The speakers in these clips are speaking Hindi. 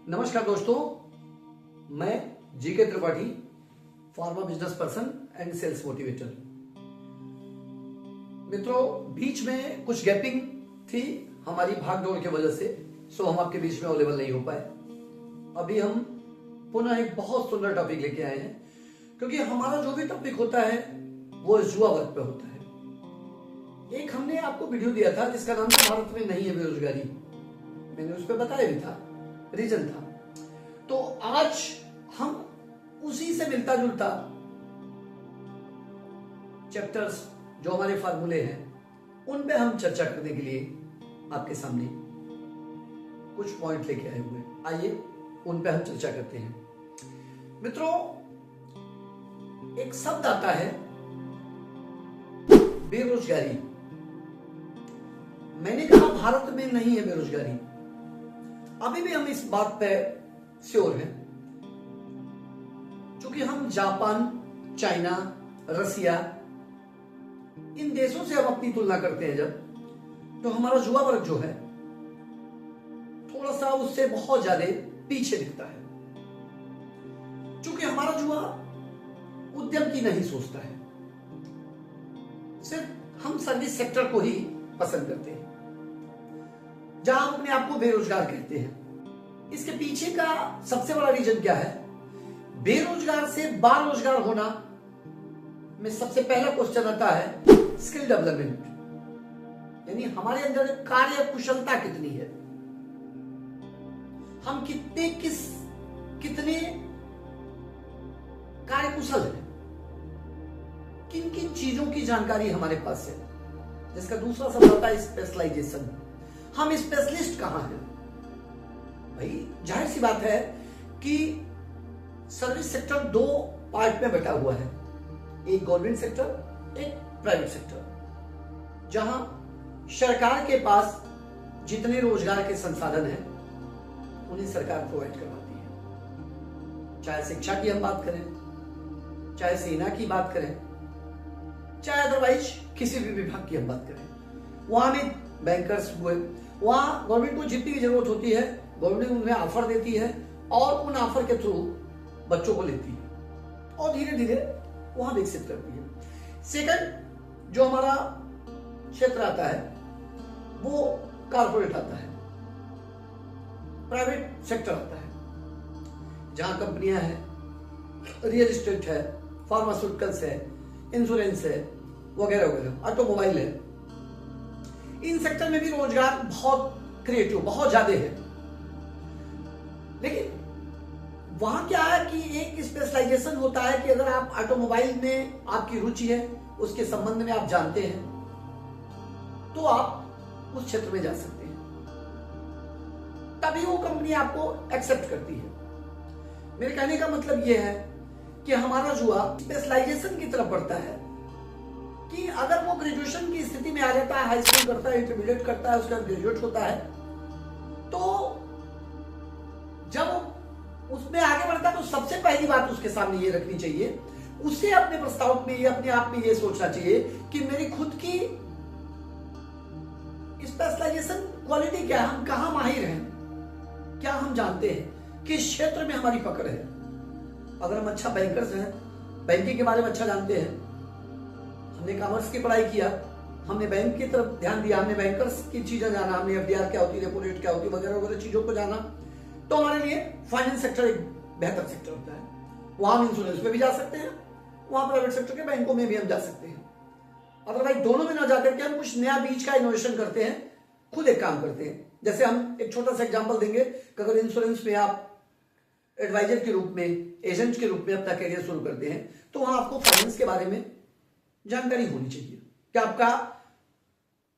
नमस्कार दोस्तों, मैं GK Tripathi, pharma business person and sales motivator. मित्रों, बीच में कुछ गैपिंग थी हमारी भाग दौड़ की वजह से, सो हम आपके बीच में अवेलेबल नहीं हो पाए। अभी हम पुनः एक बहुत सुंदर टॉपिक लेके आए हैं, क्योंकि हमारा जो भी टॉपिक होता है वो जुआ वर्ग पे होता है। एक हमने आपको वीडियो दिया था जिसका नाम था भारत में नहीं है बेरोजगारी। मैंने उस पर बताया भी था, रीजन था। तो आज हम उसी से मिलता जुलता चैप्टर्स जो हमारे फार्मूले हैं उन पे हम चर्चा करने के लिए आपके सामने कुछ पॉइंट लेके आए हुए हैं। आइए उन पे हम चर्चा करते हैं। मित्रों, एक शब्द आता है बेरोजगारी। मैंने कहा भारत में नहीं है बेरोजगारी। अभी भी हम इस बात पे श्योर हैं, क्योंकि हम जापान, चाइना, रसिया, इन देशों से हम अपनी तुलना करते हैं जब, तो हमारा युवा वर्ग जो है थोड़ा सा उससे बहुत ज्यादा पीछे दिखता है। क्योंकि हमारा युवा उद्यम की नहीं सोचता है, सिर्फ हम सर्विस सेक्टर को ही पसंद करते हैं, जहां हम अपने आप को बेरोजगार कहते हैं। इसके पीछे का सबसे बड़ा रीजन क्या है? बेरोजगार से बारोजगार होना में सबसे पहला क्वेश्चन आता है स्किल डेवलपमेंट, यानी हमारे अंदर कार्य कुशलता कितनी है, हम कितने कार्य कुशल हैं, किन किन चीजों की जानकारी हमारे पास है। जिसका दूसरा शब्द आता है स्पेशलाइजेशन। हम स्पेशलिस्ट कहां हैं? भाई जाहिर सी बात है कि सर्विस सेक्टर दो पार्ट में बटा हुआ है, एक गवर्नमेंट सेक्टर, एक प्राइवेट सेक्टर। जहां सरकार के पास जितने रोजगार के संसाधन हैं उन्हें सरकार प्रोवाइड करवाती है। चाहे शिक्षा की हम बात करें, चाहे सेना की बात करें, चाहे अदरवाइज किसी भी विभाग की हम बात करें, वहां में बैंकर्स हुए, वहां गवर्नमेंट को जितनी भी जरूरत होती है गवर्नमेंट उन्हें ऑफर देती है और उन ऑफर के थ्रू बच्चों को लेती है और धीरे धीरे वहां विकसित करती है। सेकंड जो हमारा क्षेत्र आता है वो कारपोरेट आता है, प्राइवेट सेक्टर आता है, जहां कंपनियां हैं, रियल एस्टेट है, फार्मास्यूटिकल्स है, इंश्योरेंस है, वगैरह वगैरह, ऑटोमोबाइल है। इन सेक्टर में भी रोजगार बहुत क्रिएटिव, बहुत ज्यादा है। लेकिन वहां क्या है कि एक स्पेशलाइजेशन होता है कि अगर आप ऑटोमोबाइल में आपकी रुचि है, उसके संबंध में आप जानते हैं, तो आप उस क्षेत्र में जा सकते हैं, तभी वो कंपनी आपको एक्सेप्ट करती है। मेरे कहने का मतलब यह है कि हमारा युवा स्पेशलाइजेशन की तरफ बढ़ता है कि अगर वो ग्रेजुएशन की स्थिति में आ जाता है, हाई स्कूल करता है, इंटरमीडिएट करता है, उसका ग्रेजुएट होता है, तो जब उसमें आगे बढ़ता है तो सबसे पहली बात उसके सामने ये रखनी चाहिए, उसे अपने प्रस्ताव में, अपने आप में ये सोचना चाहिए कि मेरी खुद की स्पेशलाइजेशन क्वालिटी क्या है, हम कहां माहिर हैं, क्या हम जानते हैं, किस क्षेत्र में हमारी पकड़ है। अगर हम अच्छा बैंकर्स हैं, बैंकिंग के बारे में अच्छा जानते हैं, हमने कॉमर्स की पढ़ाई किया, हमने बैंक की तरफ ध्यान दिया, हमने बैंकर्स की चीजें जाना, हमने एफडीआर क्या होती है, रेपो रेट क्या होती है, वगैरह वगैरह चीजों को जाना, तो हमारे लिए फाइनेंस सेक्टर एक बेहतर सेक्टर होता है। वहां हम इंश्योरेंस में भी जा सकते हैं, वहां प्राइवेट सेक्टर के बैंकों में भी हम जा सकते हैं। अदरवाइज दोनों में ना जाकर के हम कुछ नया बीच का इनोवेशन करते हैं, खुद एक काम करते हैं। जैसे हम एक छोटा सा एग्जाम्पल देंगे कि अगर इंश्योरेंस में आप एडवाइजर के रूप में, एजेंट के रूप में अपना करियर शुरू करते हैं, तो वहां आपको फाइनेंस के बारे में जानकारी होनी चाहिए कि आपका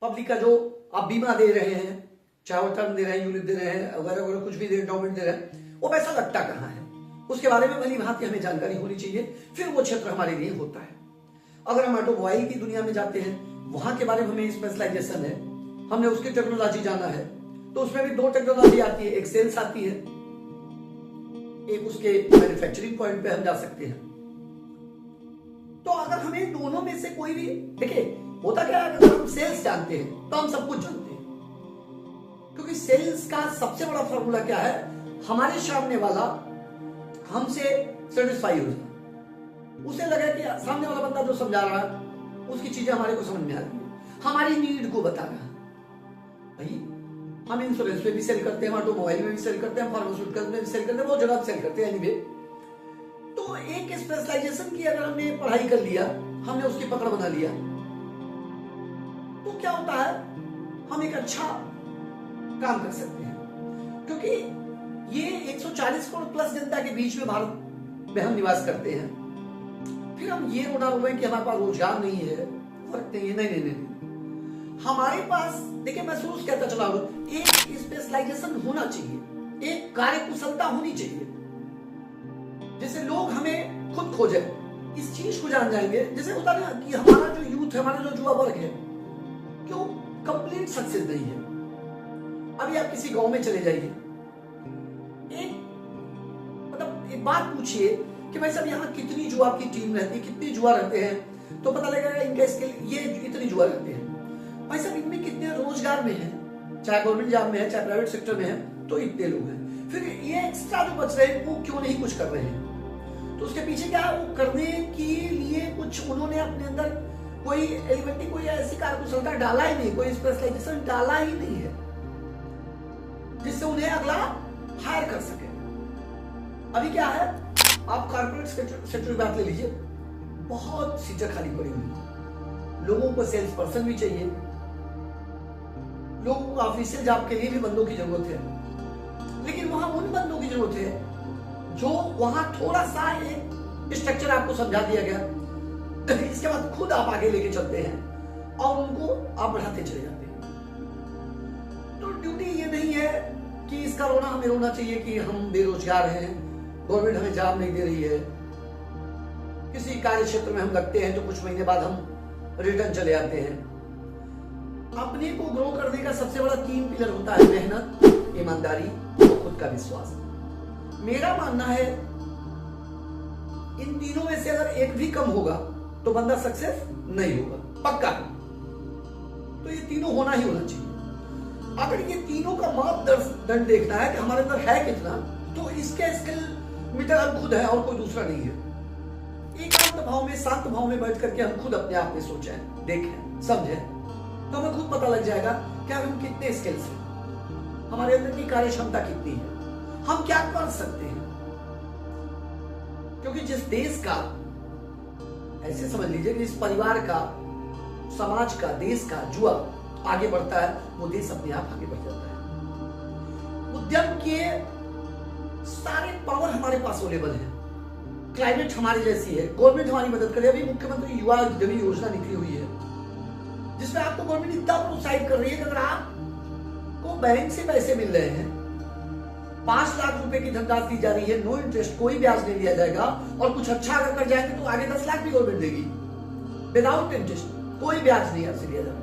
पब्लिक का जो आप बीमा दे रहे हैं, चाहे वो टर्म दे रहे हैं, यूनिट दे रहे हैं, वगैरह वगैरह कुछ भी दे, एंडोमेंट दे रहे हैं, वो पैसा लगता कहां है, उसके बारे में भली भांति हमें जानकारी होनी चाहिए, फिर वो क्षेत्र हमारे लिए होता है। अगर हम ऑटोमोबाइल की दुनिया में जाते हैं, वहां के बारे में हमें स्पेशलाइजेशन है, हमने उसकी टेक्नोलॉजी जाना है, तो उसमें भी दो टेक्नोलॉजी आती है, एक सेल्स आती है, एक उसके मैन्युफैक्चरिंग पॉइंट पे हम जा सकते हैं। तो अगर हमें दोनों में से कोई भी, देखिए होता क्या है, अगर हम सेल्स जानते हैं तो हम सब कुछ जानते हैं, क्योंकि सेल्स का सबसे बड़ा फॉर्मूला क्या है, हमारे सामने वाला हमसे सेटिस्फाई हो जाए, उसे लगे कि सामने वाला बंदा जो समझा रहा है उसकी चीजें हमारे को समझ में आ रही है, हमारी नीड को बता रहा है। भाई हम इंश्योरेंस में भी सेल करते हैं, ऑटोमोबाइल में भी सेल करते हैं, फार्मास्यूटिकल में भी सेल करते हैं, बहुत जगह सेल करते हैं। एनीवे, तो एक स्पेशलाइजेशन की अगर हमने पढ़ाई कर लिया, हमने उसकी पकड़ बना लिया, तो क्या होता है, हम एक अच्छा काम कर सकते हैं। क्योंकि ये 140 करोड़ प्लस जनता के बीच में भारत में हम निवास करते हैं, फिर हम ये रोना रोए कि हमारे पास रोजगार नहीं है, फर्क नहीं है। नहीं, हमारे पास देखिए, मैं शुरू से कहता चला हूं, एक स्पेशलाइजेशन होना चाहिए, एक कार्य कुशलता होनी चाहिए, जिससे लोग हमें खुद खोजे, इस चीज को जान जाएंगे। जैसे होता ना कि हमारा जो यूथ है, हमारा जो युवा वर्ग है, क्यों कंप्लीट सक्सेस नहीं है। अभी आप किसी गांव में चले जाइए, एक बात पूछिए कि भाई साहब यहाँ कितनी जुआ की टीम रहती है, कितनी जुआ रहते हैं, तो पता लगेगा इनका स्किल ये इतनी जुआ रहते हैं। भाई साहब इनमें कितने रोजगार में है, चाहे गवर्नमेंट जॉब में है चाहे प्राइवेट सेक्टर में है, तो इतने लोग हैं। फिर ये एक्स्ट्रा जो बच रहे हैं वो क्यों नहीं कुछ कर रहे हैं, तो उसके पीछे क्या है, वो करने के लिए कुछ उन्होंने अपने अंदर कोई एलिमेंट्री, कोई ऐसी कार्यकुशलता डाला ही नहीं, कोई स्पेशलाइजेशन डाला ही नहीं है जिससे उन्हें अगला हायर कर सके। अभी क्या है, आप कॉर्पोरेट सेक्टर की बात ले लीजिए, बहुत सीटें खाली पड़ी हुई, लोगों को सेल्स पर्सन भी चाहिए, लोगों को ऑफिशियल जॉब के लिए भी बंदों की जरूरत है, लेकिन वहां उन बंदों की जरूरत है जो वहां थोड़ा सा एक स्ट्रक्चर आपको समझा दिया गया, इसके बाद खुद आप आगे लेके चलते हैं और उनको आप बढ़ाते चले जाते हैं। तो ड्यूटी ये नहीं है कि इसका रोना हमें रोना चाहिए कि हम बेरोजगार हैं, गवर्नमेंट हमें जॉब नहीं दे रही है, किसी कार्य क्षेत्र में हम लगते हैं तो कुछ महीने बाद हम रिटर्न चले आते हैं। अपने को ग्रो करने का सबसे बड़ा 3 पिलर होता है, मेहनत, ईमानदारी और खुद का विश्वास। मेरा मानना है इन तीनों में से अगर एक भी कम होगा तो बंदा सक्सेस नहीं होगा, पक्का। तो ये तीनों होना ही होना चाहिए। अगर ये तीनों का मापदंड देखना है कि हमारे अंदर है कितना, तो इसके स्किल मीटर हम खुद है और कोई दूसरा नहीं है। एकांत भाव में, शांत भाव में बैठ करके हम खुद अपने आप में सोचें, देखें, समझें, तो हमें खुद पता लग जाएगा कि हम कितने स्किल्स हैं, हमारे अंदर की कार्य क्षमता कितनी है, हम क्या कर सकते हैं। क्योंकि जिस देश का, ऐसे समझ लीजिए कि इस परिवार का, समाज का, देश का जुआ आगे बढ़ता है, वो देश अपने आप आगे बढ़ जाता है। उद्यम के सारे पावर हमारे पास अवेलेबल है, क्लाइमेट हमारे जैसी है, गवर्नमेंट हमारी मदद करे। अभी मुख्यमंत्री युवा उद्यमी योजना निकली हुई है, जिसमें आपको गवर्नमेंट इतना प्रोत्साहित कर रही है कि अगर आपको बैंक से पैसे मिल रहे हैं, 5 लाख रुपए की धनराशि दी जा रही है, नो इंटरेस्ट, कोई ब्याज नहीं लिया जाएगा, और कुछ अच्छा अगर कर जाएंगे तो आगे 10 लाख भी गवर्नमेंट देगी विदाउट इंटरेस्ट, कोई ब्याज नहीं आपसे लिया जाएगा।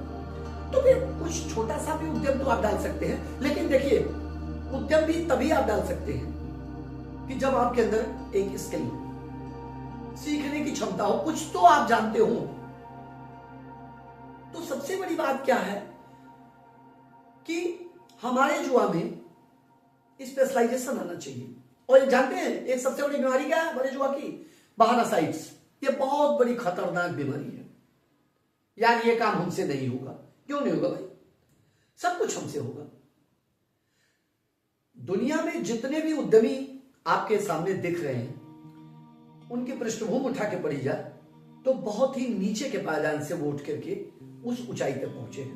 तो फिर कुछ छोटा सा भी उद्यम तो आप डाल सकते हैं, लेकिन देखिए उद्यम भी तभी आप डाल सकते हैं कि जब आपके अंदर एक स्किल हो, सीखने की क्षमता हो, कुछ तो आप जानते हो। तो सबसे बड़ी बात क्या है कि हमारे जुआ में स्पेशलाइजेशन आना चाहिए। और जानते हैं एक सबसे बड़ी बीमारी क्या है हमारे जुआ की? बहाना साइट्स। ये बहुत बड़ी खतरनाक बीमारी है। यार ये काम हमसे नहीं होगा। क्यों नहीं होगा भाई? सब कुछ हमसे होगा। दुनिया में जितने भी उद्यमी आपके सामने दिख रहे हैं, उनकी पृष्ठभूमि उठा के पड़ी जाए तो बहुत ही नीचे के पायदान से वो उठ करके उस ऊंचाई तक पहुंचे हैं।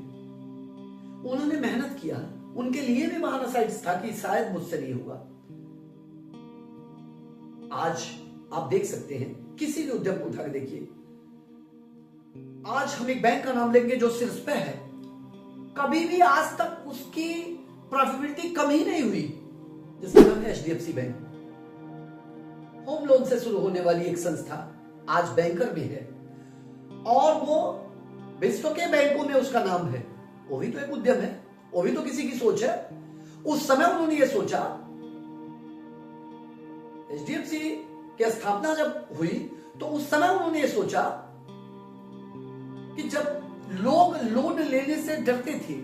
उन्होंने मेहनत किया, उनके लिए भी बहाना साइट्स था कि शायद मुझसे नहीं होगा। आज आप देख सकते हैं, किसी भी उद्यम को उठा के देखिए। आज हम एक बैंक का नाम लेंगे जो शीर्ष पे है, कभी भी आज तक उसकी प्रॉफिटेबिलिटी कम ही नहीं हुई, जिसका नाम है HDFC बैंक। होम लोन से शुरू होने वाली एक संस्था आज बैंकर भी है, और वो विश्व के बैंकों में उसका नाम है। वो भी तो एक उद्यम है, वो भी तो किसी की सोच है। उस समय उन्होंने ये सोचा, HDFC की स्थापना जब हुई तो उस समय उन्होंने ये सोचा कि जब लोग लोन लेने से डरते थे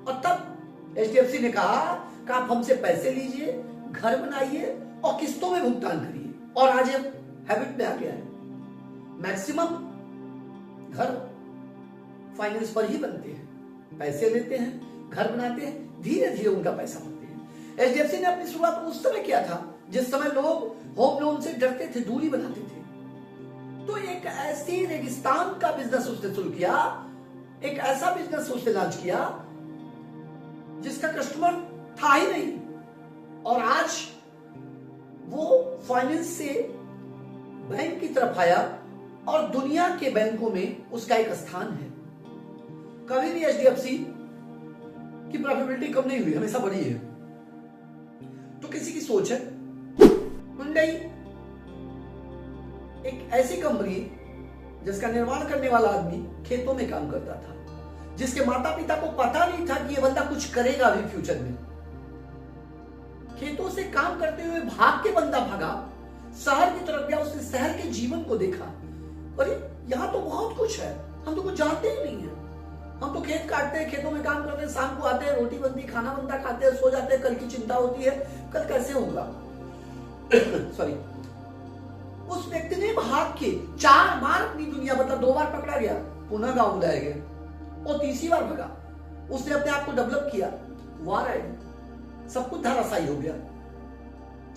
और तब HDFC ने कहा कि आप हमसे पैसे लीजिए, घर बनाइए और किस्तों में भुगतान करिए, और आज ये हैबिट में आ गया है। मैक्सिमम घर फाइनेंस पर ही बनते हैं, पैसे लेते हैं, घर बनाते हैं, धीरे धीरे उनका पैसा बनते हैं। HDFC ने अपनी शुरुआत उस समय किया था जिस समय लोग होम लोन से डरते थे, दूरी बनाते थे। तो एक ऐसी रेगिस्तान का बिजनेस उसने शुरू किया, एक ऐसा बिजनेस उसने लॉन्च किया जिसका कस्टमर था ही नहीं, और आज वो फाइनेंस से बैंक की तरफ आया और दुनिया के बैंकों में उसका एक स्थान है। कभी भी HDFC की प्रॉफिटेबिलिटी कम नहीं हुई, हमेशा बढ़ी है। तो किसी की सोच है, हुंडई एक ऐसी कंपनी जिसका निर्माण करने वाला आदमी खेतों में काम करता था, जिसके माता पिता को पता नहीं था कि ये बंदा कुछ करेगा अभी फ्यूचर में। खेतों से काम करते हुए भाग के बंदा भागा, शहर की तरफ गया, उसने शहर के जीवन को देखा, अरे यहां तो बहुत कुछ है, हम तो कुछ जानते ही नहीं है। हम तो खेत काटते हैं, खेतों में काम करते हैं, शाम को आते हैं, रोटी बनती, खाना बनता, खाते हैं, सो जाते हैं, कल की चिंता होती है, कल कैसे होगा। सॉरी। उस व्यक्ति ने भाग के 4 बार अपनी दुनिया, मतलब 2 बार पकड़ा गया, पुनः गांव बुलाया गया, और तीसरी बार भगा। उसने अपने आप को डेवलप किया, वार आए, सब कुछ धराशायी हो गया,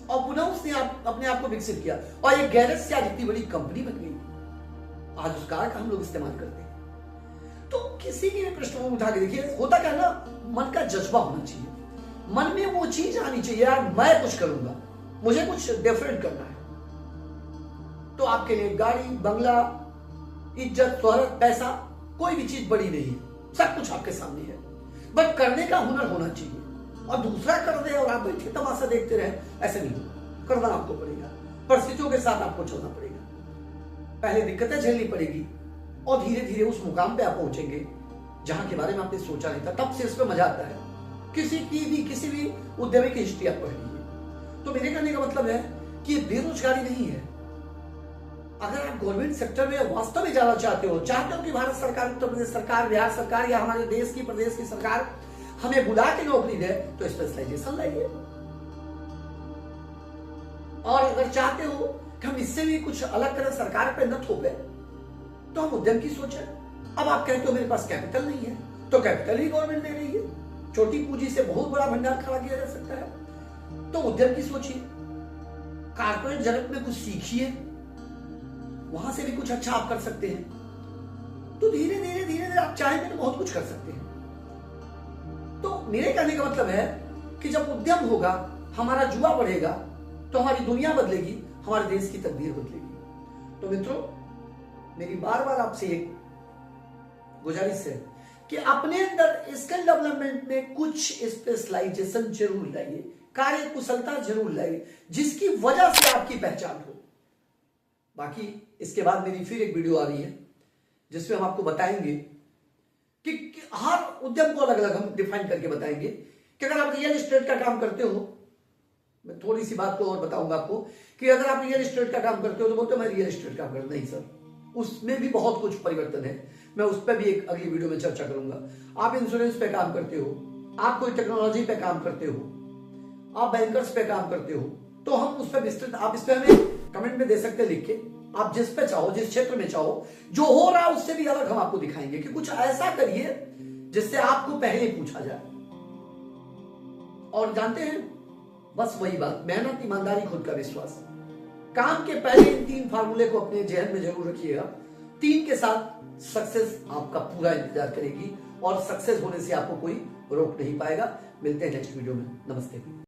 और पुनः उसने अपने आप को विकसित किया, और एक गैरेज से आज इतनी बड़ी कंपनी बन गई। आज उस कार का हम लोग इस्तेमाल करते हैं। तो किसी की भी पृष्ठभूमि उठा के देखिए, होता क्या ना, मन का जज्बा होना चाहिए, मन में वो चीज आनी चाहिए, यार मैं कुछ करूंगा, मुझे कुछ डिफरेंट करना है। तो आपके लिए गाड़ी, बंगला, इज्जत, शोहरत, पैसा, कोई भी चीज बड़ी नहीं है, सब कुछ आपके सामने है, बट करने का हुनर होना चाहिए। और दूसरा कर दे और आप बैठे तमाशा देखते रहे, ऐसे नहीं होगा, करना आपको पड़ेगा, परिस्थितियों के साथ आपको चलना पड़ेगा। पहले दिक्कतें झेलनी पड़ेगी, और धीरे धीरे उस मुकाम पे आप पहुंचेंगे जहां के बारे में आपने सोचा नहीं था। तब से इसमें मजा आता है। किसी भी उद्यमी की हिस्ट्री आप पढ़ लीजिए। तो मेरे कहने का मतलब है कि बेरोजगारी नहीं है। अगर आप गवर्नमेंट सेक्टर में वास्तव में जाना चाहते हो कि भारत सरकार, उत्तर प्रदेश सरकार, बिहार सरकार, या हमारे देश की, प्रदेश की सरकार हमें बुला के नौकरी दे, तो स्पेशलाइजेशन लाइए। और अगर चाहते हो कि हम इससे भी कुछ अलग करें, सरकार पे न थोपे, तो हम उद्यम की सोचें। अब आप कहते हो मेरे पास कैपिटल नहीं है, तो कैपिटल ही गवर्नमेंट दे रही है। छोटी पूंजी से बहुत बड़ा भंडार खड़ा किया जा सकता है। तो उद्यम की सोचिए, कारपोरेट जगत में कुछ सीखिए, वहां से भी कुछ अच्छा आप कर सकते हैं। तो धीरे धीरे आप चाहेंगे तो बहुत कुछ कर सकते हैं। तो मेरे कहने का मतलब है कि जब उद्यम होगा, हमारा जुआ बढ़ेगा, तो हमारी दुनिया बदलेगी, हमारे देश की तकदीर बदलेगी। तो मित्रों, मेरी बार बार आपसे एक गुजारिश है कि अपने अंदर स्किल डेवलपमेंट में कुछ स्पेशलाइजेशन जरूर लाइए, कार्य कुशलता जरूर लाइए, जिसकी वजह से आपकी पहचान हो। बाकी इसके बाद मेरी फिर एक वीडियो आ रही है जिसमें हम आपको बताएंगे कि हर उद्यम को अलग अलग हम डिफाइन करके बताएंगे कि अगर आप रियल एस्टेट का काम करते हो, मैं थोड़ी सी बात को और बताऊंगा आपको कि अगर आप रियल एस्टेट का काम करते हो तो बोलते हो मैं रियल एस्टेट काम करता, नहीं सर, उसमें भी बहुत कुछ परिवर्तन है। मैं उस पर भी एक अगली वीडियो में चर्चा करूंगा। आप इंश्योरेंस पे काम करते हो, आप कोई टेक्नोलॉजी पे काम करते हो, आप बैंकर्स पे काम करते हो, तो हम उस पर विस्तृत, आप इस पे हमें कमेंट में दे सकते हैं लिख के। आप जिस पे चाहो, जिस क्षेत्र में चाहो, जो हो रहा है उससे भी अलग हम आपको दिखाएंगे कि कुछ ऐसा करिए जिससे आपको पहले पूछा जाए। और जानते हैं, बस वही बात, मेहनत, ईमानदारी, खुद का विश्वास। काम के पहले इन 3 फार्मूले को अपने जहन में जरूर रखिएगा। 3 के साथ सक्सेस आपका पूरा इंतजार करेगी, और सक्सेस होने से आपको कोई रोक नहीं पाएगा। मिलते हैं नेक्स्ट वीडियो में। नमस्ते।